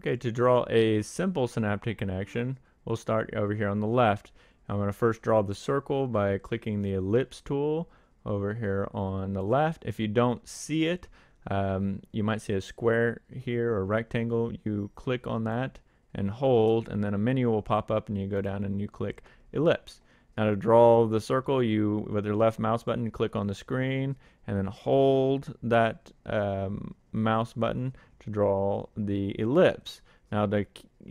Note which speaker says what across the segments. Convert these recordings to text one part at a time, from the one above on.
Speaker 1: Okay, to draw a simple synaptic connection, we'll start over here on the left. I'm going to first draw the circle by clicking the ellipse tool over here on the left. If you don't see it, you might see a square here or rectangle. You click on that and hold, and then a menu will pop up and you go down and you click ellipse. Now to draw the circle, you, with your left mouse button, click on the screen and then hold that mouse button to draw the ellipse. Now to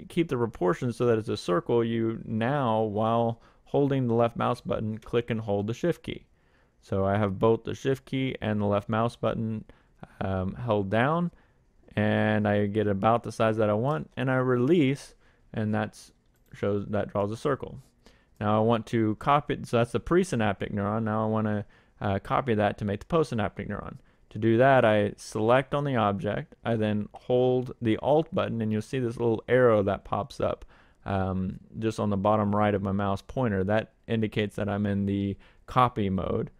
Speaker 1: keep the proportions so that it's a circle, you now, while holding the left mouse button, click and hold the shift key. So I have both the shift key and the left mouse button held down, and I get about the size that I want, and I release, and that draws a circle. Now I want to copy it, so that's the presynaptic neuron. Now I want to copy that to make the postsynaptic neuron. To do that, I select on the object, I then hold the Alt button, and you'll see this little arrow that pops up just on the bottom right of my mouse pointer. That indicates that I'm in the copy mode.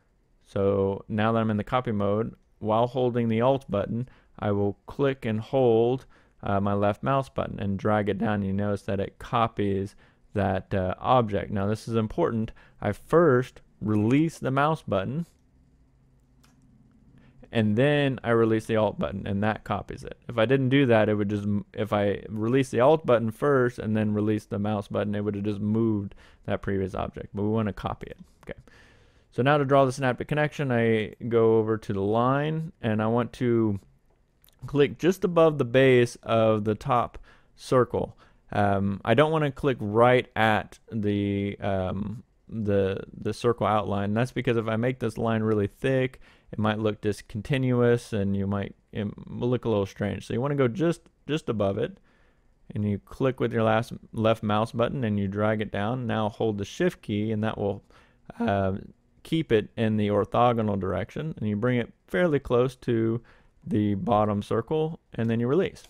Speaker 1: So now that I'm in the copy mode, while holding the Alt button, I will click and hold my left mouse button and drag it down. You notice that it copies that object. Now this is important. I first release the mouse button, and then I release the Alt button, and that copies it. If I didn't do that, it would just, if I release the Alt button first and then release the mouse button, it would have just moved that previous object, but we want to copy it. Okay. So now to draw the synaptic connection, I go over to the line, and I want to click just above the base of the top circle. I don't want to click right at the circle outline. That's because if I make this line really thick, it might look discontinuous, and it will look a little strange. So you want to go just above it, and you click with your left mouse button and you drag it down. Now hold the shift key, and that will keep it in the orthogonal direction, and you bring it fairly close to the bottom circle, and then you release.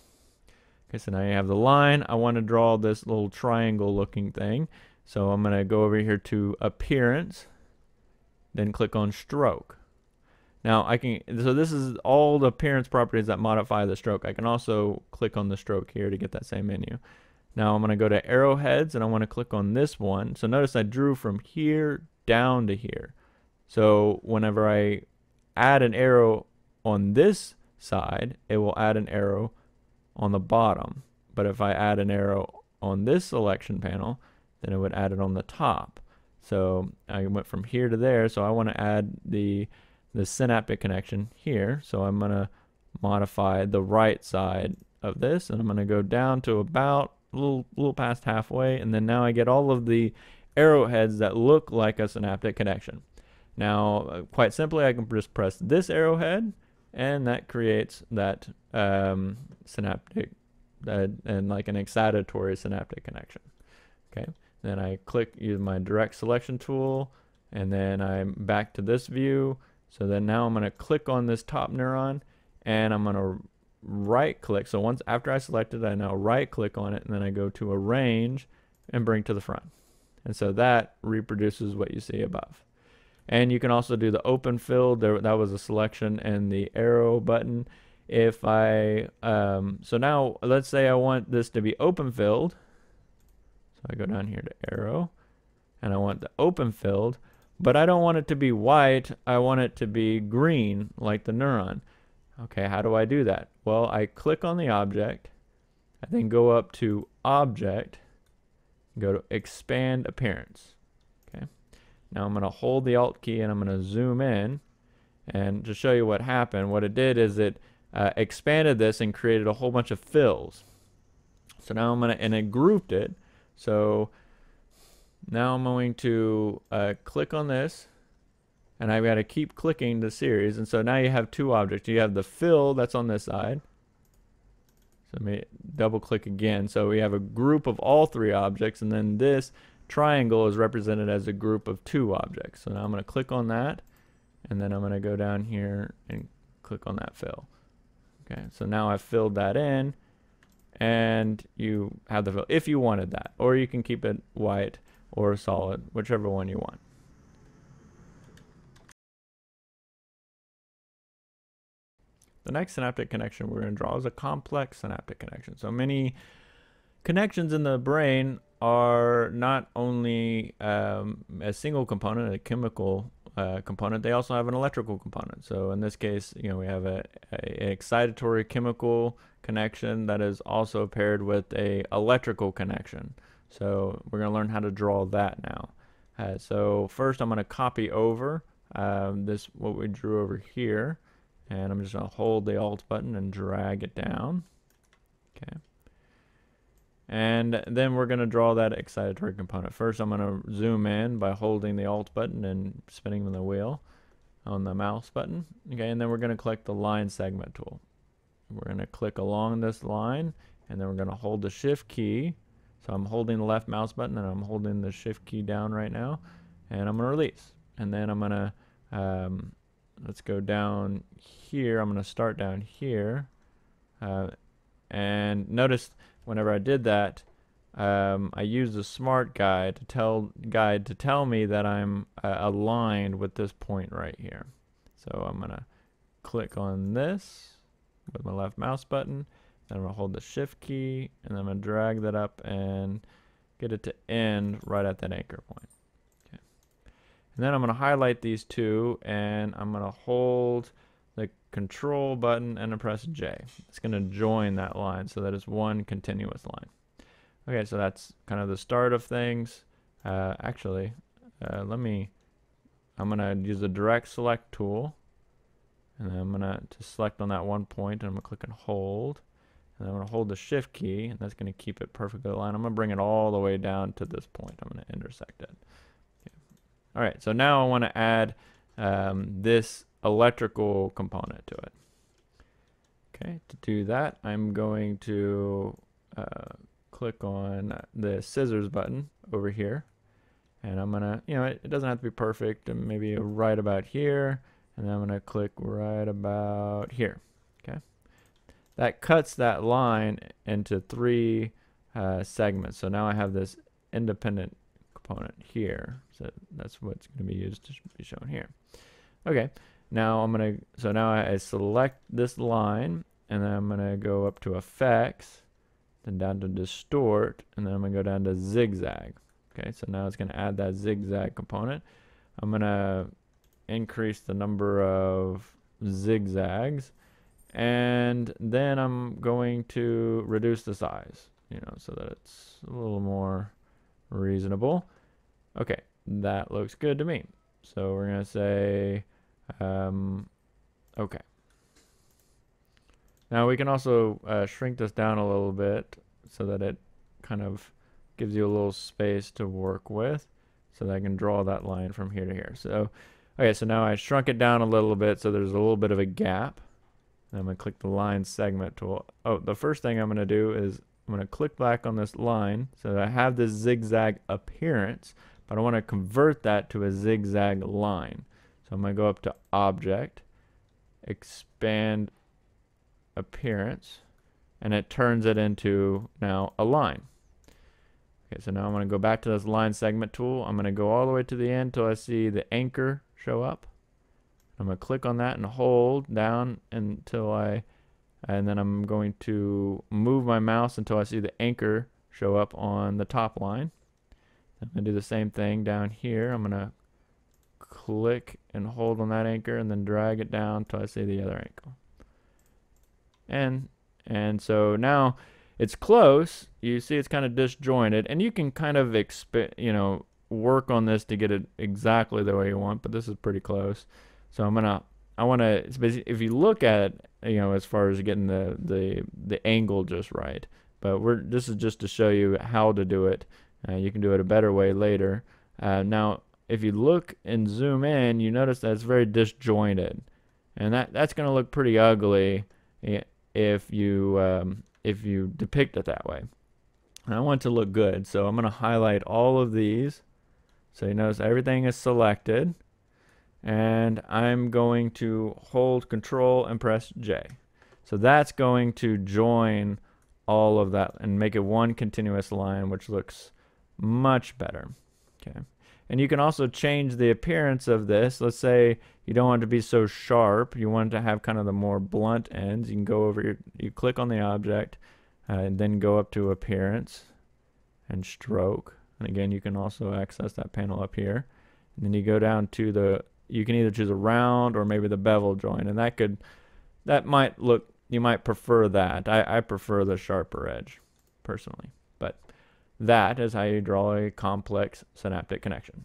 Speaker 1: Okay, so now you have the line. I want to draw this little triangle looking thing, so I'm going to go over here to Appearance, then click on Stroke. Now so this is all the appearance properties that modify the stroke. I can also click on the stroke here to get that same menu. Now I'm going to go to Arrowheads, and I want to click on this one. So notice I drew from here down to here. So whenever I add an arrow on this side, it will add an arrow on the bottom. But if I add an arrow on this selection panel, then it would add it on the top. So I went from here to there, so I want to add the synaptic connection here. So I'm going to modify the right side of this, and I'm going to go down to about a little past halfway, and then now I get all of the arrowheads that look like a synaptic connection. Now, quite simply, I can just press this arrowhead, and that creates that synaptic and like an excitatory synaptic connection. Okay, then I use my direct selection tool, and then I'm back to this view. So then now I'm going to click on this top neuron, and I'm going to right click. So once after I select it, I now right click on it, and then I go to Arrange and bring to the front. And so that reproduces what you see above. And you can also do the open fill. That was a selection, and the arrow button. If I so now let's say I want this to be open filled. So I go down here to arrow, and I want the open filled. But I don't want it to be white, I want it to be green, like the neuron. Okay, how do I do that? Well, I click on the object, I then go up to Object, go to Expand Appearance. Okay, now I'm going to hold the Alt key, and I'm going to zoom in, and to show you what happened, what it did is it expanded this and created a whole bunch of fills. So now I'm going to, and it grouped it, so now I'm going to click on this, and I've got to keep clicking the series. And so now you have two objects. You have the fill that's on this side. So let me double click again. So we have a group of all three objects, and then this triangle is represented as a group of two objects. So now I'm going to click on that, and then I'm going to go down here and click on that fill. Okay, so now I've filled that in, and you have the fill if you wanted that, or you can keep it white or solid, whichever one you want. The next synaptic connection we're going to draw is a complex synaptic connection. So many connections in the brain are not only a single component, a chemical component, they also have an electrical component. So in this case, you know, we have an excitatory chemical connection that is also paired with a electrical connection. So we're going to learn how to draw that now. So first I'm going to copy over what we drew over here, and I'm just going to hold the Alt button and drag it down. Okay. And then we're going to draw that excitatory component. First, I'm going to zoom in by holding the Alt button and spinning the wheel on the mouse button. Okay, and then we're going to click the line segment tool. We're going to click along this line, and then we're going to hold the Shift key. So I'm holding the left mouse button, and I'm holding the Shift key down right now, and I'm going to release. And then I'm going to, let's go down here. I'm going to start down here. And notice whenever I did that, I used the smart guide to tell me that I'm aligned with this point right here. So I'm going to click on this with my left mouse button. Then I'm going to hold the Shift key, and then I'm going to drag that up and get it to end right at that anchor point. Okay. And then I'm going to highlight these two, and I'm going to hold the Control button and then press J. It's going to join that line so that it's one continuous line. Okay, so that's kind of the start of things. Actually, I'm going to use the direct select tool, and then I'm going to select on that one point, and I'm going to click and hold. And I'm going to hold the Shift key, and that's going to keep it perfectly aligned. I'm going to bring it all the way down to this point. I'm going to intersect it. Okay. All right, so now I want to add this electrical component to it. Okay, to do that, I'm going to click on the scissors button over here, and I'm gonna, you know, it doesn't have to be perfect, and maybe right about here, and then I'm gonna click right about here. Okay, that cuts that line into 3 segments. So now I have this independent component here. So that's what's going to be used to be shown here. Okay. Now now I select this line, and then I'm gonna go up to Effects, then down to Distort, and then I'm gonna go down to Zigzag. Okay, so now it's gonna add that zigzag component. I'm gonna increase the number of zigzags, and then I'm going to reduce the size, you know, so that it's a little more reasonable. Okay, that looks good to me. So we're gonna say okay. Now we can also shrink this down a little bit so that it kind of gives you a little space to work with, so that I can draw that line from here to here. So, okay, so now I shrunk it down a little bit so there's a little bit of a gap. And I'm going to click the line segment tool. Oh, the first thing I'm going to do is I'm going to click back on this line so that I have this zigzag appearance, but I want to convert that to a zigzag line. So I'm going to go up to Object, Expand Appearance, and it turns it into now a line. Okay, so now I'm going to go back to this line segment tool. I'm going to go all the way to the end until I see the anchor show up. I'm going to click on that and hold down until and then I'm going to move my mouse until I see the anchor show up on the top line. I'm going to do the same thing down here. I'm going to click and hold on that anchor and then drag it down until I see the other anchor. And so now it's close. You see it's kind of disjointed, and you can kind of work on this to get it exactly the way you want, but this is pretty close. So if you look at it, as far as getting the angle just right, but this is just to show you how to do it. You can do it a better way later. Now, if you look and zoom in, you notice that it's very disjointed, and that's going to look pretty ugly if you depict it that way. And I want it to look good, so I'm going to highlight all of these. So you notice everything is selected, and I'm going to hold Control and press J. So that's going to join all of that and make it one continuous line, which looks much better. Okay. And you can also change the appearance of this. Let's say you don't want it to be so sharp. You want it to have kind of the more blunt ends. You can go over you click on the object and then go up to appearance and stroke. And again, you can also access that panel up here. And then you go down to you can either choose a round or maybe the bevel joint. And that might look, you might prefer that. I prefer the sharper edge personally. But that is how you draw a complex synaptic connection.